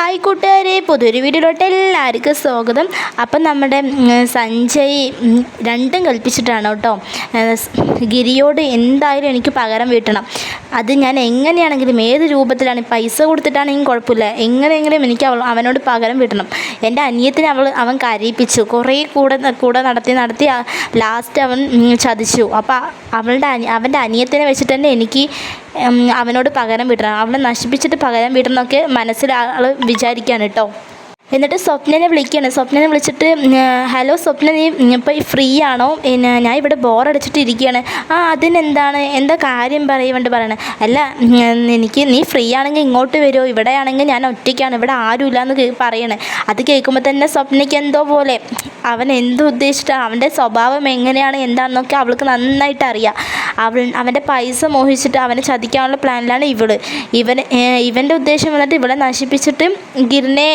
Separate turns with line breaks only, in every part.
Hi കൂട്ടുകാരെ, പുതിയൊരു വീഡിയോയിലോട്ട് എല്ലാവർക്കും സ്വാഗതം. അപ്പം നമ്മുടെ സഞ്ജയ് രണ്ടും കൽപ്പിച്ചിട്ടാണ് കേട്ടോ. ഗിരിയോട് എന്തായാലും എനിക്ക് പകരം വീട്ടണം. അത് ഞാൻ എങ്ങനെയാണെങ്കിലും ഏത് രൂപത്തിലാണ്, പൈസ കൊടുത്തിട്ടാണെങ്കിലും കുഴപ്പമില്ല, എങ്ങനെയെങ്കിലും എനിക്ക് അവനോട് പകരം വീട്ടണം. എൻ്റെ അനിയത്തിനെ അവൻ കരയിപ്പിച്ചു, കുറേ കൂടെ നടത്തി ലാസ്റ്റ് അവൻ ചതിച്ചു. അപ്പോൾ അവൻ്റെ അനിയത്തിനെ വെച്ചിട്ട് തന്നെ എനിക്ക് അവനോട് പകരം വീട്ടണം, അവനെ നശിപ്പിച്ചിട്ട് പകരം വീട്ടണമെന്നൊക്കെ മനസ്സിൽ ആൾ വിചാരിക്കുകയാണ് കേട്ടോ. എന്നിട്ട് സ്വപ്നനെ വിളിച്ചിട്ട് ഹലോ സ്വപ്ന, നീ ഇപ്പോൾ ഫ്രീ ആണോ? ഞാൻ ഇവിടെ ബോറടിച്ചിട്ട് ഇരിക്കുകയാണ്. അതിനെന്താണ്, എന്താ കാര്യം പറയണേ? അല്ല, നീ ഫ്രീ ആണെങ്കിൽ ഇങ്ങോട്ട് വരുമോ? ഇവിടെ ആണെങ്കിൽ ഞാൻ ഒറ്റയ്ക്കാണ്, ഇവിടെ ആരുമില്ലാന്ന് പറയണേ. അത് കേൾക്കുമ്പോൾ തന്നെ സ്വപ്നയ്ക്ക് എന്തോ പോലെ, അവൻ ഉദ്ദേശിച്ചിട്ടാണ്, അവൻ്റെ സ്വഭാവം എങ്ങനെയാണ് എന്താണെന്നൊക്കെ അവൾക്ക് നന്നായിട്ട് അറിയാം. അവൻ്റെ പൈസ മോഹിച്ചിട്ട് അവനെ ചതിക്കാനുള്ള പ്ലാനിലാണ് ഇവൻ്റെ ഉദ്ദേശം വന്നിട്ട് ഇവളെ നശിപ്പിച്ചിട്ട് ഗിരിനെ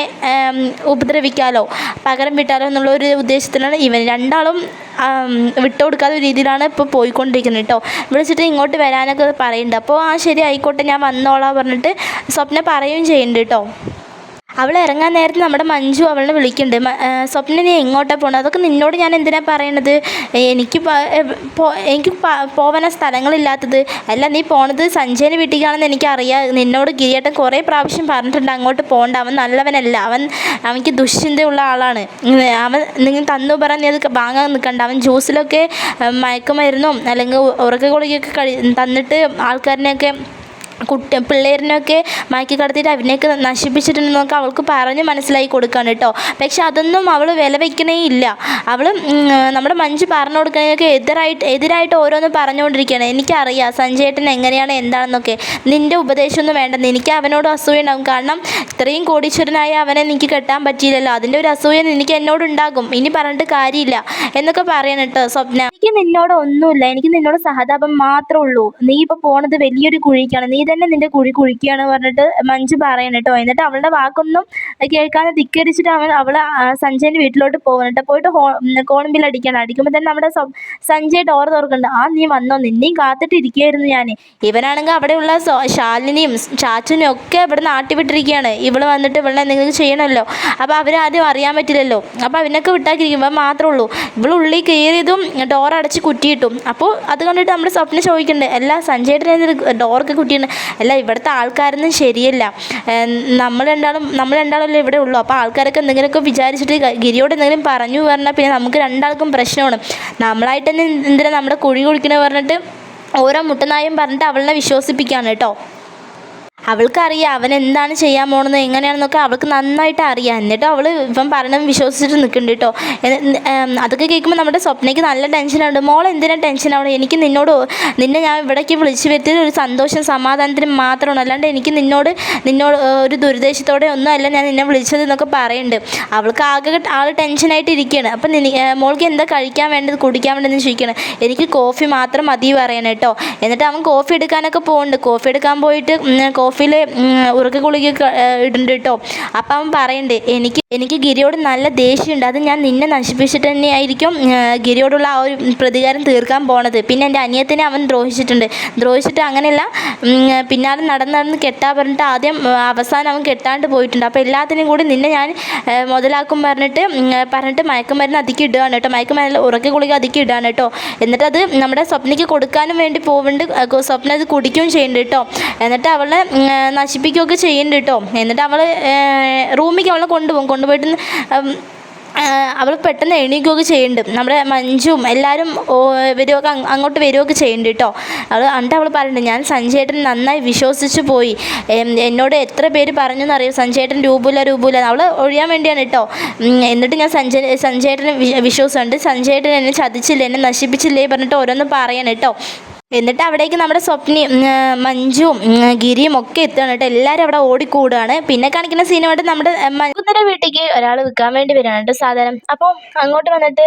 ഉപദ്രവിക്കാലോ, പകരം വിട്ടാലോ എന്നുള്ളൊരു ഉദ്ദേശത്തിലാണ് രണ്ടാളും വിട്ടുകൊടുക്കാത്ത രീതിയിലാണ് ഇപ്പോൾ പോയിക്കൊണ്ടിരിക്കുന്നത് കേട്ടോ. വിളിച്ചിട്ട് ഇങ്ങോട്ട് വരാനൊക്കെ പറയുന്നുണ്ട്. അപ്പോൾ ശരി ആയിക്കോട്ടെ, ഞാൻ വന്നോളാം പറഞ്ഞിട്ട് സ്വപ്ന പറയുകയും ചെയ്യുന്നുണ്ട് കേട്ടോ. അവൾ ഇറങ്ങാൻ നേരത്തെ നമ്മുടെ മഞ്ജു അവളെ വിളിക്കുന്നുണ്ട്. സ്വപ്ന, നീ എങ്ങോട്ടാണ് പോകണത്? അതൊക്കെ നിന്നോട് ഞാൻ എന്തിനാണ് പറയണത്? എനിക്ക് പോകാൻ സ്ഥലങ്ങളില്ലാത്തത് അല്ല, നീ പോണത് സഞ്ജയൻ്റെ വീട്ടിലേക്കാണെന്ന് എനിക്കറിയാം. നിന്നോട് ഗിരിയേട്ടൻ കുറേ പ്രാവശ്യം പറഞ്ഞിട്ടുണ്ട് അങ്ങോട്ട് പോകണ്ട, അവൻ നല്ലവനല്ല, അവനിക്ക് ദുശ്ചിന്തയുള്ള ആളാണ്. നിങ്ങൾ തന്നു പറഞ്ഞ് നീ അത് വാങ്ങാൻ നിൽക്കണ്ട. അവൻ ജ്യൂസിലൊക്കെ മയക്കുമരുന്നും അല്ലെങ്കിൽ ഉറക്ക ഗുളികയൊക്കെ തന്നിട്ട് ആൾക്കാരിനെയൊക്കെ പിള്ളേരിനൊക്കെ മയക്കി കടത്തിയിട്ട് അവനെയൊക്കെ നശിപ്പിച്ചിട്ടുണ്ടെന്നൊക്കെ അവൾക്ക് പറഞ്ഞ് മനസ്സിലാക്കി കൊടുക്കുകയാണ് കേട്ടോ. പക്ഷെ അതൊന്നും അവൾ വില വയ്ക്കണേ ഇല്ല. അവൾ നമ്മുടെ മഞ്ജു പറഞ്ഞു കൊടുക്കുന്നതൊക്കെ എതിരായിട്ട് ഓരോന്ന് പറഞ്ഞുകൊണ്ടിരിക്കുകയാണ്. എനിക്കറിയാം സഞ്ജയേട്ടൻ എങ്ങനെയാണ് എന്താണെന്നൊക്കെ. നിൻ്റെ ഉപദേശമൊന്നും വേണ്ട, എനിക്ക് അവനോട് അസൂയ ഉണ്ടാകും. കാരണം ഇത്രയും കോടീശ്വരനായ അവനെ എനിക്ക് കെട്ടാൻ പറ്റിയില്ലല്ലോ, അതിൻ്റെ ഒരു അസൂയ എനിക്ക് എന്നോടുണ്ടാകും. ഇനി പറഞ്ഞിട്ട് കാര്യമില്ല എന്നൊക്കെ പറയണം കേട്ടോ സ്വപ്ന. എനിക്ക് നിന്നോട് ഒന്നുമില്ല, എനിക്ക് നിന്നോട് സഹതാപം മാത്രമേ ഉള്ളൂ. നീ ഇപ്പോൾ പോണത് വലിയൊരു കുഴിക്കാണ്, നീ തന്നെ നിന്റെ കുഴിക്കുകയാണ് പറഞ്ഞിട്ട് മഞ്ജു പറയണം കേട്ടോ. എന്നിട്ട് അവളുടെ വാക്കൊന്നും കേൾക്കാതെ ധിക്കരിച്ചിട്ട് അവൾ സഞ്ജയൻ്റെ വീട്ടിലോട്ട് പോകണം. പോയിട്ട് കോളിംഗ് ബെൽ അടിക്കുമ്പോൾ തന്നെ നമ്മുടെ സഞ്ജയ് ഡോർ തുറക്കുന്നുണ്ട്. നീ വന്നോ, നിന്നെയും കാത്തിട്ട് ഇരിക്കുകയായിരുന്നു ഞാൻ. ഇവനാണെങ്കിൽ അവിടെയുള്ള ശാലിനിയും ചാച്ചനും ഒക്കെ ഇവിടെ നാട്ടിവിട്ടിരിക്കുകയാണ്. ഇവള് വന്നിട്ട് ഇവളെ എന്തെങ്കിലും ചെയ്യണമല്ലോ, അപ്പോൾ അവരാദ്യം അറിയാൻ പറ്റില്ലല്ലോ. അപ്പോൾ അവനൊക്കെ വിട്ടാക്കിയിരിക്കുമ്പോൾ മാത്രമേ ഉള്ളൂ. ഇവളുള്ളിൽ കയറിയതും ഡോർ അടച്ച് കുറ്റിയിട്ടു. അപ്പോൾ അത് കണ്ടിട്ട് നമ്മുടെ സ്വപ്നം ചോദിക്കുന്നുണ്ട്, അല്ല സഞ്ജയുടെ ഡോറൊക്കെ കുറ്റിയുണ്ട്, അല്ല ഇവിടുത്തെ ആൾക്കാരൊന്നും ശരിയല്ല, നമ്മൾ രണ്ടാളല്ലേ ഇവിടെ ഉള്ളൂ. അപ്പോൾ ആൾക്കാരൊക്കെ എന്തെങ്കിലുമൊക്കെ വിചാരിച്ചിട്ട് ഗിരിയോട് എന്തെങ്കിലും പറഞ്ഞു പറഞ്ഞാൽ പിന്നെ നമുക്ക് രണ്ടാൾക്കും പ്രശ്നമാണ്. നമ്മളായിട്ട് തന്നെ എന്തിനാ നമ്മുടെ കുഴി കുഴിക്കണ പറഞ്ഞിട്ട് ഓരോ മുട്ടനായും പറഞ്ഞിട്ട് അവളെ വിശ്വസിപ്പിക്കുകയാണ് കേട്ടോ. അവൾക്കറിയാം അവൻ എന്താണ് ചെയ്യാൻ പോകണമെന്ന് എങ്ങനെയാണെന്നൊക്കെ അവൾക്ക് നന്നായിട്ട് അറിയാം. എന്നിട്ട് അവൾ ഇവൻ പറയണം വിശ്വസിച്ചിട്ട് നിൽക്കുന്നുണ്ട് കേട്ടോ. അതൊക്കെ കേൾക്കുമ്പോൾ നമ്മുടെ സ്വപ്നയ്ക്ക് നല്ല ടെൻഷനുണ്ട്. മോൾ എന്തിനാണ് ടെൻഷനാവണം? എനിക്ക് നിന്നെ ഞാൻ ഇവിടേക്ക് വിളിച്ചു വരുത്തിയത് ഒരു സന്തോഷം സമാധാനത്തിന് മാത്രമാണ്, അല്ലാണ്ട് എനിക്ക് നിന്നോട് ഒരു ദുരുദ്ദേശത്തോടെ ഒന്നും അല്ല ഞാൻ നിന്നെ വിളിച്ചത് എന്നൊക്കെ പറയുന്നുണ്ട്. അവൾക്ക് ആകെ ആൾ ടെൻഷനായിട്ട് ഇരിക്കുകയാണ്. അപ്പം മോൾക്ക് എന്താ കഴിക്കാൻ വേണ്ടത്, കുടിക്കാൻ വേണ്ടതെന്ന് ചോദിക്കണം. എനിക്ക് കോഫി മാത്രം മതി പറയണം കേട്ടോ. എന്നിട്ട് അവൻ കോഫി എടുക്കാനൊക്കെ പോകുന്നുണ്ട്. കോഫി എടുക്കാൻ പോയിട്ട് കോഫിയിൽ ഉറക്ക ഗുളിക ഇടുന്നുണ്ട് കേട്ടോ. അപ്പം അവൻ പറയുന്നുണ്ട്, എനിക്ക് ഗിരിയോട് നല്ല ദേഷ്യമുണ്ട്, അത് ഞാൻ നിന്നെ നശിപ്പിച്ചിട്ട് തന്നെയായിരിക്കും ഗിരിയോടുള്ള ആ ഒരു പ്രതികാരം തീർക്കാൻ പോണത്. പിന്നെ എൻ്റെ അനിയത്തിനെ അവൻ ദ്രോഹിച്ചിട്ട് അങ്ങനെയല്ല, പിന്നാലെ നടന്ന് കെട്ടാൻ പറഞ്ഞിട്ട് അവസാനം അവൻ കെട്ടാണ്ട് പോയിട്ടുണ്ട്. അപ്പോൾ എല്ലാത്തിനും കൂടി നിന്നെ ഞാൻ മുതലാക്കും പറഞ്ഞിട്ട് മയക്കുമരുന്ന് അതിക്ക് ഇടുകയാണ് കേട്ടോ. മയക്കുമരുന്ന് ഉറക്ക ഗുളിക അതിക്ക് ഇടുകയാണ് കേട്ടോ. എന്നിട്ട് അത് നമ്മുടെ സ്വപ്നയ്ക്ക് കൊടുക്കാനും വേണ്ടി പോകുന്നുണ്ട്. സ്വപ്ന അത് കുടിക്കുകയും ചെയ്യുന്നുണ്ട് കേട്ടോ. എന്നിട്ട് അവളെ നശിപ്പിക്കുകയൊക്കെ ചെയ്യുന്നുണ്ട് കേട്ടോ. എന്നിട്ട് അവൾ റൂമിലേക്ക് അവളെ കൊണ്ടുപോയിട്ട് അവൾ പെട്ടെന്ന് എണീക്കുകയൊക്കെ ചെയ്യുന്നുണ്ട്. നമ്മുടെ മഞ്ജുവും എല്ലാവരും അങ്ങോട്ട് വരികയൊക്കെ ചെയ്യുന്നുണ്ട് കേട്ടോ. അവൾ പറയുന്നുണ്ട്, ഞാൻ സഞ്ജയേട്ടൻ നന്നായി വിശ്വസിച്ച് പോയി, എന്നോട് എത്ര പേര് പറഞ്ഞു എന്നറിയാം സഞ്ജയേട്ടൻ രൂപൂല അവൾ ഒഴിയാൻ വേണ്ടിയാണ് കേട്ടോ. എന്നിട്ട് ഞാൻ സഞ്ജയേട്ടനെ വിശ്വസിച്ചുണ്ട്, സഞ്ജയേട്ടൻ എന്നെ ചതിച്ചില്ലേ, എന്നെ നശിപ്പിച്ചില്ലേ പറഞ്ഞിട്ട് ഓരോന്ന് പറയണം കേട്ടോ. എന്നിട്ട് അവിടേക്ക് നമ്മുടെ സ്വപ്നയും മഞ്ജുവും ഗിരിയും ഒക്കെ എത്തുകയാണ് കേട്ടോ. എല്ലാവരും അവിടെ ഓടിക്കൂടുകയാണ്. പിന്നെ കാണിക്കുന്ന സീനുമായിട്ട് നമ്മുടെ മുകുന്ദൻ്റെ വീട്ടിലേക്ക് ഒരാൾ വിൽക്കാൻ വേണ്ടി വരികയാണ് കേട്ടോ സാധനം. അപ്പോൾ അങ്ങോട്ട് വന്നിട്ട്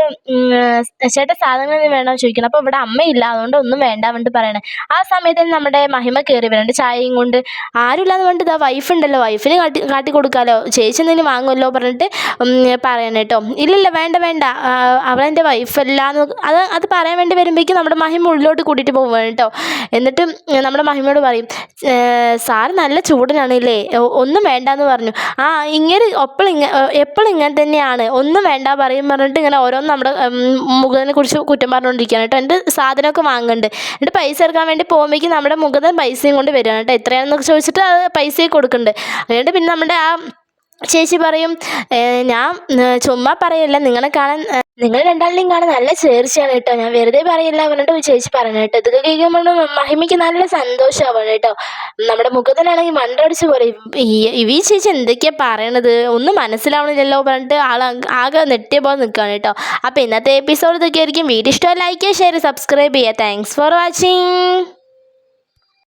ചേട്ടാ സാധനങ്ങൾ വേണോ ചോദിക്കണം. അപ്പോൾ ഇവിടെ അമ്മയില്ല, അതുകൊണ്ട് ഒന്നും വേണ്ട പറഞ്ഞിട്ട് പറയണേ. ആ സമയത്ത് നമ്മുടെ മഹിമ കയറി വരുന്നുണ്ട് ചായയും കൊണ്ട്. ആരുമില്ലാന്ന് പറഞ്ഞിട്ട് ഇതാ വൈഫ് ഉണ്ടല്ലോ, വൈഫിന് കാട്ടി കൊടുക്കാമല്ലോ, ചേച്ചി എന്തെങ്കിലും വാങ്ങുമല്ലോ പറഞ്ഞിട്ട് പറയണം കേട്ടോ. ഇല്ലില്ല വേണ്ട വേണ്ട, അവളെൻ്റെ വൈഫല്ല എന്ന് അത് പറയാൻ വേണ്ടി വരുമ്പോഴേക്കും നമ്മുടെ മഹിമ ഉള്ളിലോട്ട് കൂട്ടിയിട്ട് പോവുകയാണ് കേട്ടോ. എന്നിട്ട് നമ്മുടെ മഹിമയോട് പറയും, സാറ് നല്ല ചൂടനാണല്ലേ, ഒന്നും വേണ്ടാന്ന് പറഞ്ഞു. ഇങ്ങനെ എപ്പോഴും ഇങ്ങനെ തന്നെയാണ്, ഒന്നും വേണ്ട പറഞ്ഞിട്ട് ഇങ്ങനെ ഓരോന്ന് നമ്മുടെ മുകുന്ദനെ കുറിച്ച് കുറ്റം പറഞ്ഞുകൊണ്ടിരിക്കുകയാണ് കേട്ടോ. എൻ്റെ സാധനമൊക്കെ വാങ്ങുന്നുണ്ട്. എന്നിട്ട് പൈസ എടുക്കാൻ വേണ്ടി പോകുമ്പോഴേക്കും നമ്മുടെ മുകുന്ദൻ പൈസയും കൊണ്ട് വരികയാണ് കേട്ടോ. എത്രയാണെന്നൊക്കെ ചോദിച്ചിട്ട് അത് പൈസയൊക്കെ കൊടുക്കുന്നുണ്ട്. അതുകൊണ്ട് പിന്നെ നമ്മുടെ ആ ചേച്ചി പറയും, ഞാൻ ചുമ്മാ പറയല്ല, നിങ്ങൾ രണ്ടാളിനെയും കാണാൻ നല്ല ചേർച്ചയാണ് കേട്ടോ, ഞാൻ വെറുതെ പറയല്ല പറഞ്ഞിട്ട് ചേച്ചി പറഞ്ഞു കേട്ടോ. ഇതൊക്കെ കേൾക്കുമ്പോൾ മഹിമയ്ക്ക് നല്ല സന്തോഷമാവാണ് കേട്ടോ. നമ്മുടെ മുഖത്തിനാണെങ്കിൽ മണ്ടടിച്ച് പറയും, ഈ ചേച്ചി എന്തൊക്കെയാണ് പറയണത്, ഒന്നും മനസ്സിലാവണില്ലല്ലോ പറഞ്ഞിട്ട് ആകെ നെട്ടിയ പോലെ നിൽക്കുകയാണ് കേട്ടോ. അപ്പോൾ ഇന്നത്തെ എപ്പിസോഡ് ഇതൊക്കെ ആയിരിക്കും. വീഡിയോ ഇഷ്ടമായി ലൈക്ക് ചെയ്യുക, ഷെയർ, സബ്സ്ക്രൈബ് ചെയ്യുക. Thanks for watching.